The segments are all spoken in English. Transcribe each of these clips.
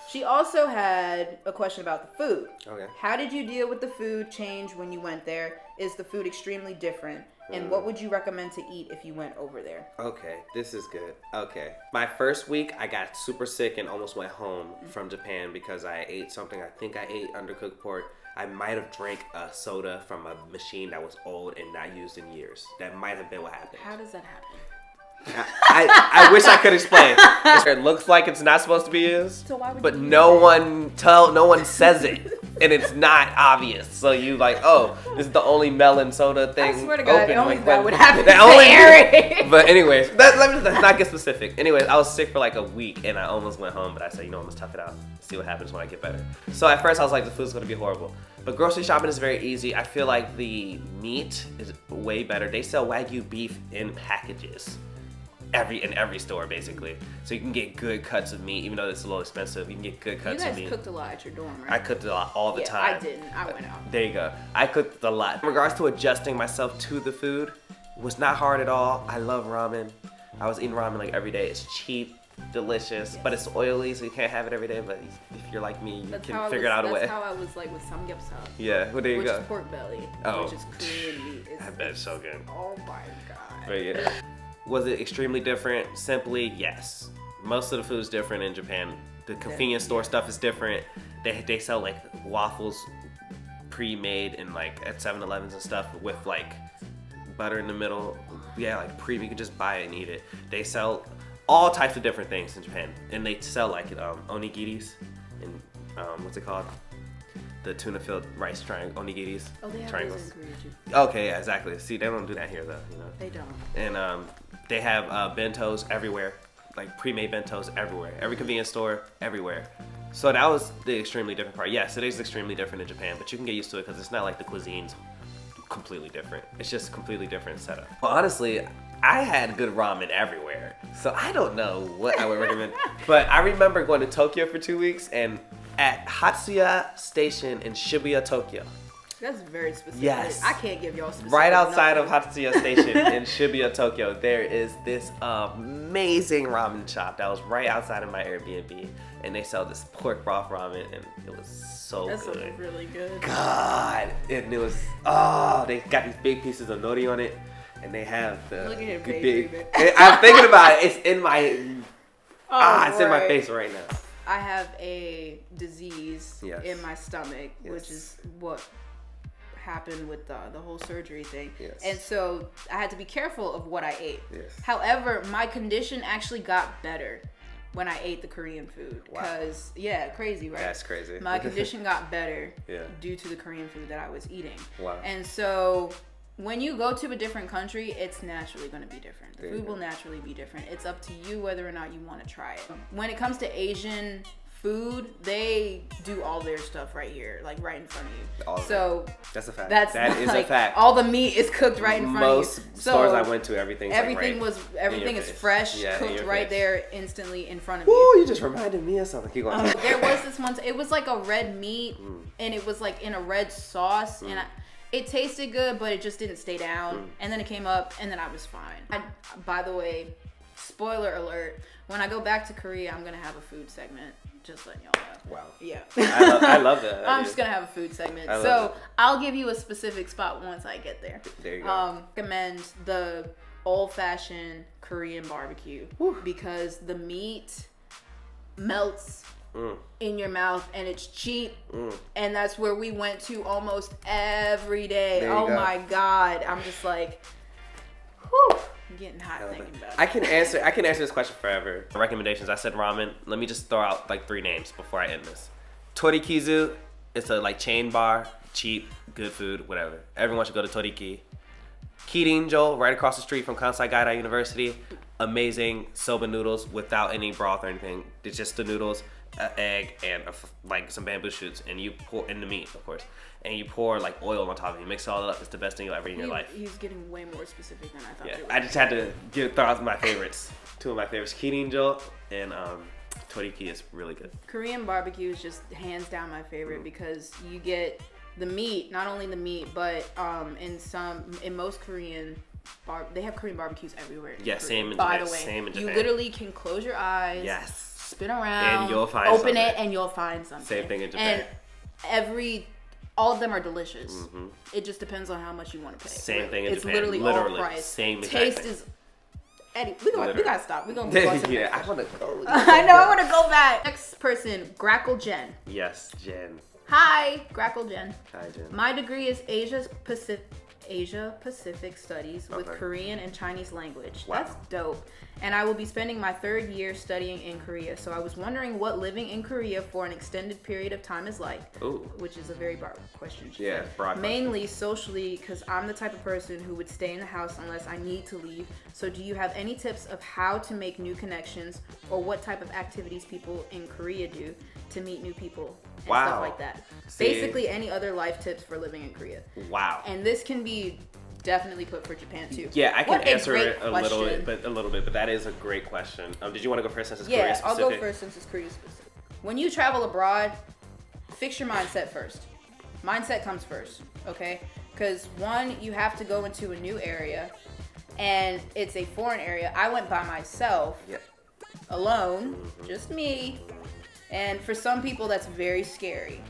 She also had a question about the food. Okay. How did you deal with the food change when you went there? Is the food extremely different? And what would you recommend to eat if you went over there? Okay, this is good. Okay. My first week, I got super sick and almost went home from Japan because I ate something. I think I ate undercooked pork. I might have drank a soda from a machine that was old and not used in years. That might have been what happened. How does that happen? I wish I could explain. It looks like it's not supposed to be used, So why would but you no one says it, and it's not obvious. So you like, oh, this is the only melon soda thing. I swear to God, open. only Like, that would happen. But anyways, let's not get specific. Anyways, I was sick for like a week, and I almost went home, but I said, you know, I'm gonna tough it out, see what happens when I get better. So at first I was like, the food's gonna be horrible. But grocery shopping is very easy. I feel like the meat is way better. They sell Wagyu beef in packages. In every store basically, so you can get good cuts of meat, even though it's a little expensive. You can get good cuts of meat. You guys cooked a lot at your dorm, right? I cooked a lot all the time. I didn't. I went out. There you go. I cooked a lot. In regards to adjusting myself to the food, it was not hard at all. I love ramen. I was eating ramen like every day. It's cheap, delicious, but it's oily, so you can't have it every day. But if you're like me, you can figure out a way. That's how I was like with samgyeopsal. Yeah, well, there you go. Which is pork belly, which is Korean meat. I bet it's so good. Oh my God. But yeah. Was it extremely different? Simply, yes. Most of the food is different in Japan. The convenience store stuff is different. They sell like waffles pre-made in like at 7-Elevens and stuff with like butter in the middle. Yeah, like you can just buy it and eat it. They sell all types of different things in Japan. And they sell like onigiris and what's it called? The tuna-filled rice triangle, onigiris. Oh, they have triangles. those in Korea too. Okay, yeah, exactly. See, they don't do that here though, you know. They don't. And they have bentos everywhere, like pre-made bentos everywhere. Every convenience store, everywhere. So that was the extremely different part. Yes, it is extremely different in Japan, but you can get used to it because it's not like the cuisine's completely different. It's just a completely different setup. Well, honestly, I had good ramen everywhere, so I don't know what I would recommend. But I remember going to Tokyo for 2 weeks, and at Hatsuya Station in Shibuya, Tokyo. That's very specific. Yes. I can't give y'all specific. Right outside of Hatsuya Station in Shibuya, Tokyo, there is this amazing ramen shop that was right outside of my Airbnb. And they sell this pork broth ramen, and it was so good. That's really good. God. And it was, they got these big pieces of nori on it. And they have the Look at him, big. I'm thinking about it. It's in my, it's in my right. face right now. I have a disease Yes. in my stomach, Yes. which is what happened with the whole surgery thing. Yes. And so I had to be careful of what I ate. Yes. However, my condition actually got better when I ate the Korean food. Wow. Because, yeah, crazy, right? That's crazy. My condition got better Yeah. due to the Korean food that I was eating. Wow. And so when you go to a different country, it's naturally going to be different. The food will naturally be different. It's up to you whether or not you want to try it. When it comes to Asian food, they do all their stuff right here, like right in front of you. All of so that's a fact. That is like, a fact. all the meat is cooked right in front of you. Most stores I went to, everything is fresh, cooked right there instantly in front of you. Ooh, you just reminded me of something. Keep going. There was this one. It was like a red meat, and it was like in a red sauce, and it tasted good, but it just didn't stay down. And then it came up, and then I was fine. By the way, spoiler alert: when I go back to Korea, I'm gonna have a food segment. Just letting y'all know. Wow. Yeah. I love that. I'm just gonna have a food segment. So I'll give you a specific spot once I get there. There you go. Recommend the old-fashioned Korean barbecue because the meat melts in your mouth and it's cheap, and that's where we went to almost every day. Oh my God, I'm just like, whew. I'm getting hot thinking about it. I can answer this question forever. Recommendations. I said ramen. Let me just throw out like 3 names before I end this. Torikizu. It's a like chain bar, cheap, good food, whatever. Everyone should go to Toriki. Kirinjo, right across the street from Kansai Gaida University. Amazing soba noodles without any broth or anything. It's just the noodles, an egg, and like some bamboo shoots, and you pour in the meat, of course. And you pour like oil on top of it. You mix it all up. It's the best thing you'll ever eat in your life. He's getting way more specific than I thought. Yeah, I just had to throw out my favorites. 2 of my favorites, Kirinjo and Toriki is really good. Korean barbecue is just hands down my favorite because you get the meat, not only the meat, but in most Korean they have Korean barbecues everywhere. Yeah, same in By Japan. the way, Same in Japan. you literally can close your eyes. Yes. spin around, and you'll find open something. it, and you'll find something. Same thing in Japan. And all of them are delicious. It just depends on how much you want to pay. Same thing in it's Japan. Literally all price. Same exact taste thing. is. Eddie, we gotta stop. We're gonna move on to the next I want to go. I know, I want to go back. Next person, Grackle Jen. Yes, Jen. Hi, Grackle Jen. Hi, Jen. My degree is Asia Pacific Studies with Korean and Chinese language. Wow. That's dope. And I will be spending my 3rd year studying in Korea. So I was wondering what living in Korea for an extended period of time is like. Ooh. Which is a very broad question. Yeah, broad Mainly socially, because I'm the type of person who would stay in the house unless I need to leave. So do you have any tips of how to make new connections or what type of activities people in Korea do to meet new people and stuff like that? Basically any other life tips for living in Korea. Wow. And this can be definitely put for Japan too. Yeah, I can answer it a question. little bit, but that is a great question. Did you want to go first since it's Korea Korea specific? I'll go first since it's Korea specific. When you travel abroad, fix your mindset first. Mindset comes first, okay? Because one, you have to go into a new area, and it's a foreign area. I went by myself, alone, just me. And for some people, that's very scary.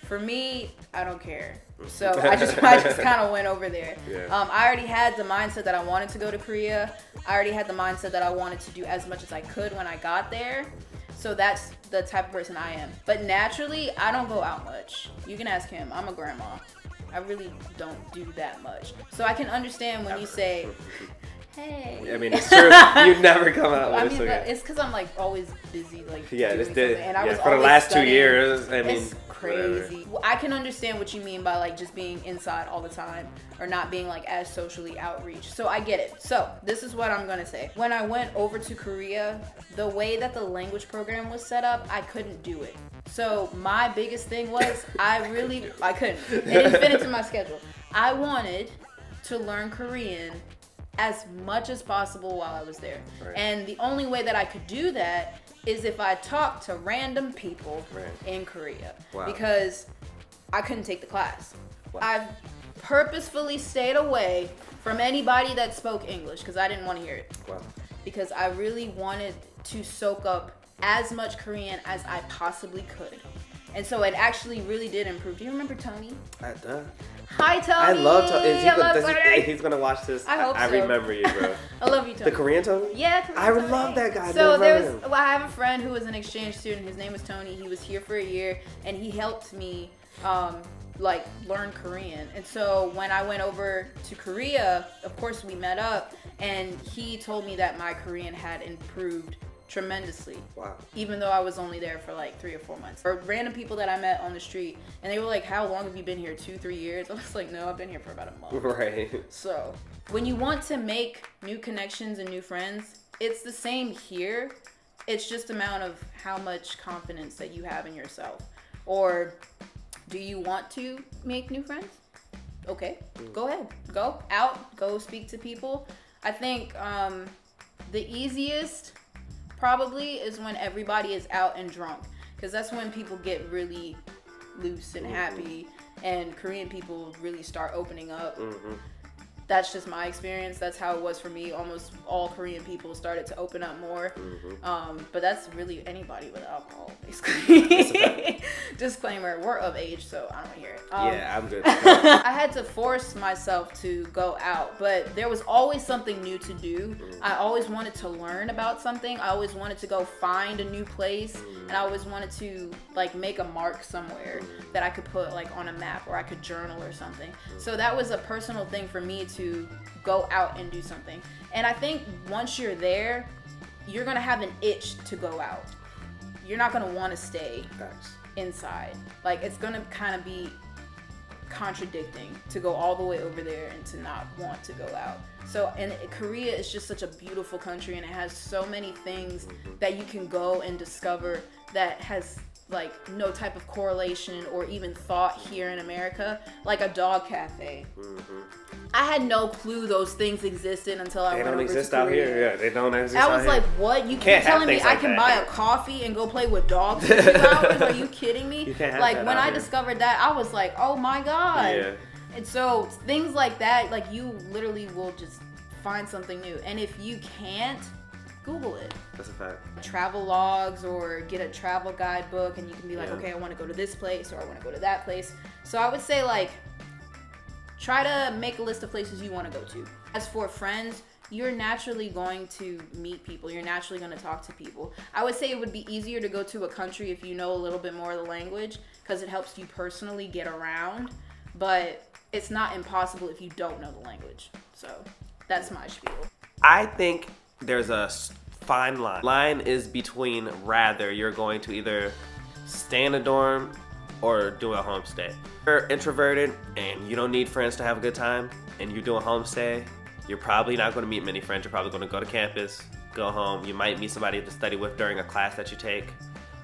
For me, I don't care. So I just kind of went over there. I already had the mindset that I wanted to go to Korea. I already had the mindset that I wanted to do as much as I could when I got there. So that's the type of person I am. But naturally, I don't go out much. You can ask him. I'm a grandma. I really don't do that much. So I can understand when you say, hey. I mean, it's true. You never come out with I mean, it's because I'm like always busy, like yeah, doing something. And I was for the always last studying. 2 years. I mean, it's crazy. Well, I can understand what you mean by like just being inside all the time or not being like as socially outreach. So I get it. So this is what I'm gonna say. When I went over to Korea, the way that the language program was set up, I couldn't do it. So my biggest thing was I couldn't. It didn't fit into my schedule. I wanted to learn Korean as much as possible while I was there. And the only way that I could do that is if I talked to random people in Korea. Because I couldn't take the class. I purposefully stayed away from anybody that spoke English because I didn't want to hear it. Because I really wanted to soak up as much Korean as I possibly could. And so it actually really did improve. Do you remember Tony? Hi, Tony. I love Tony. He's gonna watch this. I hope I so. remember you, bro. I love you, Tony. The Korean Tony? Yeah, I love that guy. So I have a friend who was an exchange student. His name was Tony. He was here for a year, and he helped me like learn Korean. And so when I went over to Korea, of course we met up, and he told me that my Korean had improved tremendously. Even though I was only there for like 3 or 4 months. Or random people that I met on the street, and they were like, how long have you been here? 2-3 years? I was like, no, I've been here for about a month. So when you want to make new connections and new friends, it's the same here. It's just amount of how much confidence that you have in yourself. Or do you want to make new friends? Okay, go ahead. Go out, go speak to people. I think the easiest probably is when everybody is out and drunk, because that's when people get really loose and happy, and Korean people really start opening up. That's just my experience. That's how it was for me. Almost all Korean people started to open up more. But that's really anybody with alcohol, basically. Disclaimer, we're of age, so I don't hear it. Yeah, I'm good. I had to force myself to go out, but there was always something new to do. I always wanted to learn about something. I always wanted to go find a new place, and I always wanted to like make a mark somewhere that I could put like on a map, or I could journal or something. So that was a personal thing for me to go out and do something. And I think once you're there, you're gonna have an itch to go out. You're not gonna want to stay inside. Like, it's gonna kind of be contradicting to go all the way over there and to not want to go out. So, and Korea is just such a beautiful country, and it has so many things that you can go and discover that has like no type of correlation or even thought here in America, like a dog cafe. I had no clue those things existed until I went over to Korea. They don't exist out here. Yeah, they don't exist. I was like, what? You keep telling me I can buy a coffee and go play with dogs for 2 hours? Are you kidding me? Like, when I discovered that, I was like, oh my God. And so things like that, like, you literally will just find something new. And if you can't, Google it. That's a fact. Travel logs or get a travel guidebook, and you can be like, okay, I want to go to this place or I want to go to that place. So I would say, like, try to make a list of places you want to go to. As for friends, you're naturally going to meet people. You're naturally going to talk to people. I would say it would be easier to go to a country if you know a little bit more of the language, because it helps you personally get around. But it's not impossible if you don't know the language. So that's my spiel. I think there's a fine line. Line is between rather you're going to either stay in a dorm or do a homestay. If you're introverted and you don't need friends to have a good time and you do a homestay, you're probably not going to meet many friends. You're probably going to go to campus, go home. You might meet somebody to study with during a class that you take,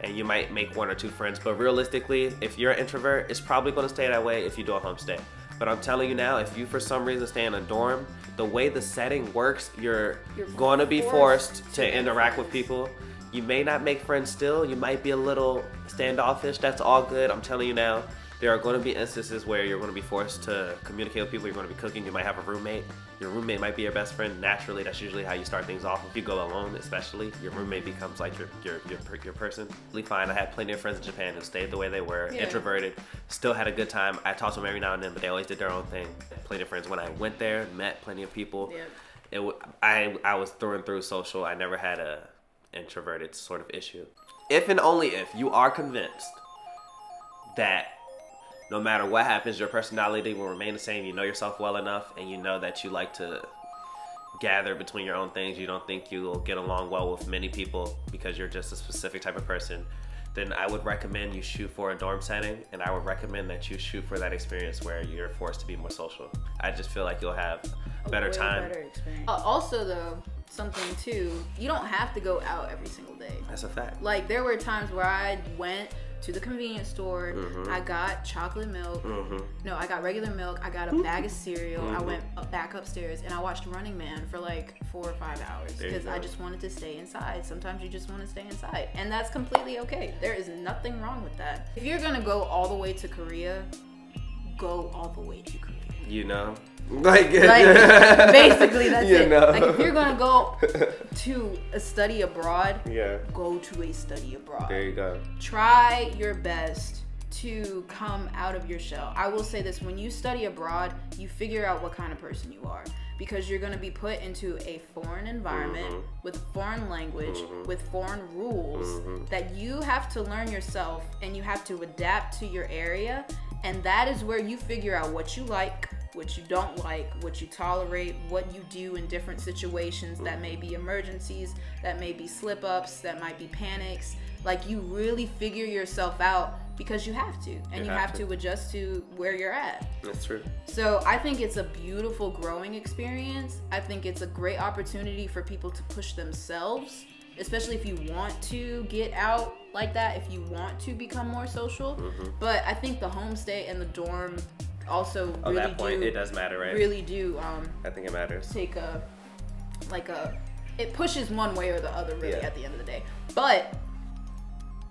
and you might make 1 or 2 friends. But realistically, if you're an introvert, it's probably going to stay that way if you do a homestay. But I'm telling you now, if you for some reason stay in a dorm, the way the setting works, you're going to be forced to interact with people. You may not make friends still. You might be a little standoffish. That's all good. I'm telling you now, there are going to be instances where you're going to be forced to communicate with people. You're going to be cooking. You might have a roommate. Your roommate might be your best friend. Naturally, that's usually how you start things off. If you go alone, especially, your roommate becomes like your person. Really fine. I had plenty of friends in Japan who stayed the way they were, introverted, still had a good time. I talked to them every now and then, but they always did their own thing. Plenty of friends when I went there, met plenty of people. I was through and through social. I never had a introverted sort of issue. If and only if you are convinced that no matter what happens, your personality will remain the same. You know yourself well enough, and you know that you like to gather between your own things. You don't think you will get along well with many people because you're just a specific type of person. Then I would recommend you shoot for a dorm setting, and I would recommend that you shoot for that experience where you're forced to be more social. I just feel like you'll have a better time. Better experience. Also, though, something too, you don't have to go out every single day. That's a fact. Like, there were times where I went to the convenience store, I got chocolate milk, no, I got regular milk, I got a bag of cereal, I went back upstairs and I watched Running Man for like 4 or 5 hours because I just wanted to stay inside. Sometimes you just want to stay inside, and that's completely okay. There is nothing wrong with that. If you're gonna go all the way to Korea, go all the way to Korea. You know? Like basically that's it. Know? Like, if you're gonna go to a study abroad, go to a study abroad. There you go. Try your best to come out of your shell. I will say this, when you study abroad, you figure out what kind of person you are, because you're going to be put into a foreign environment with foreign language, with foreign rules that you have to learn yourself, and you have to adapt to your area. And that is where you figure out what you like, what you don't like, what you tolerate, what you do in different situations that may be emergencies, that may be slip-ups, that might be panics. Like, you really figure yourself out because you have to, and you have to adjust to where you're at. That's true. So I think it's a beautiful growing experience. I think it's a great opportunity for people to push themselves, especially if you want to get out like that, if you want to become more social. But I think the homestay and the dorm also really that point, it does matter, right? Really do. I think it matters. Take it pushes one way or the other, really, at the end of the day. But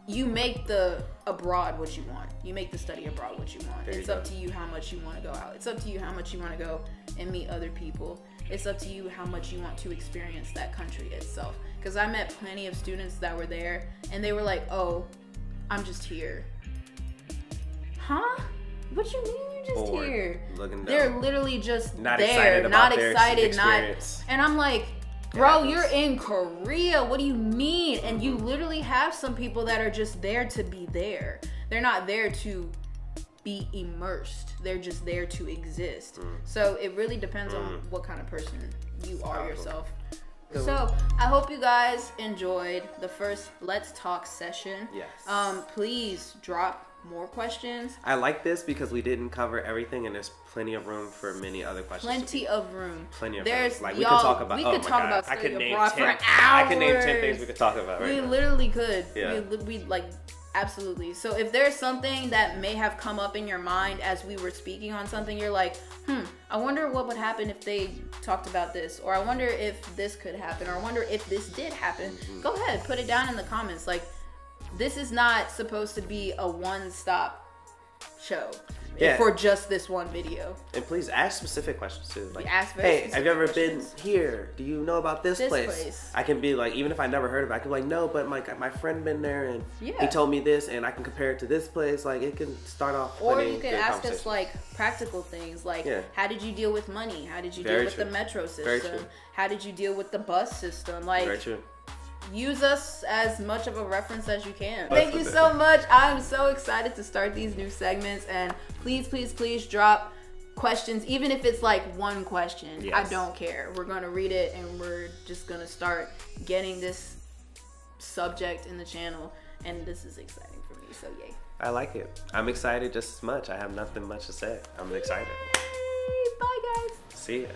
you make the abroad what you want. You make the study abroad what you want. It's up to you how much you want to go out. It's up to you how much you want to go and meet other people. It's up to you how much you want to experience that country itself. Because I met plenty of students that were there, and they were like, oh, I'm just here. Huh? What you mean you're just here? They're literally just not there, not excited, experience. And I'm like, bro, you're in Korea. What do you mean? And you literally have some people that are just there to be there. They're not there to be immersed. They're just there to exist. So it really depends on what kind of person you are yourself. So I hope you guys enjoyed the first Let's Talk session. Yes. Please drop more questions. I like this because we didn't cover everything, and there's plenty of room for many other questions. Plenty of room. Plenty of room. Like, we could talk about. I could name 10. For hours. I could name 10 things we could talk about. We literally could. Yeah. We like. Absolutely. So if there's something that may have come up in your mind as we were speaking on something, you're like, I wonder what would happen if they talked about this, or I wonder if this could happen, or I wonder if this did happen. Go ahead, put it down in the comments. Like, this is not supposed to be a one-stop show. for just this one video. And please ask specific questions too. Like, ask very hey, specific have you ever questions. been here? Do you know about this place? I can be like, even if I never heard of it, I can be like, no, but my friend been there and he told me this, and I can compare it to this place. Like, it can start off. Or you can ask us like practical things, like how did you deal with money? How did you deal with the metro system? How did you deal with the bus system? Like, very true. Use us as much of a reference as you can. Thank you so much. I'm so excited to start these new segments, and please, please, please drop questions, even if it's like one question. I don't care. We're gonna read it, and we're just gonna start getting this subject in the channel, and this is exciting for me, so yay. I like it. I'm excited just as much. I have nothing much to say. I'm excited. Yay. Bye guys. See ya.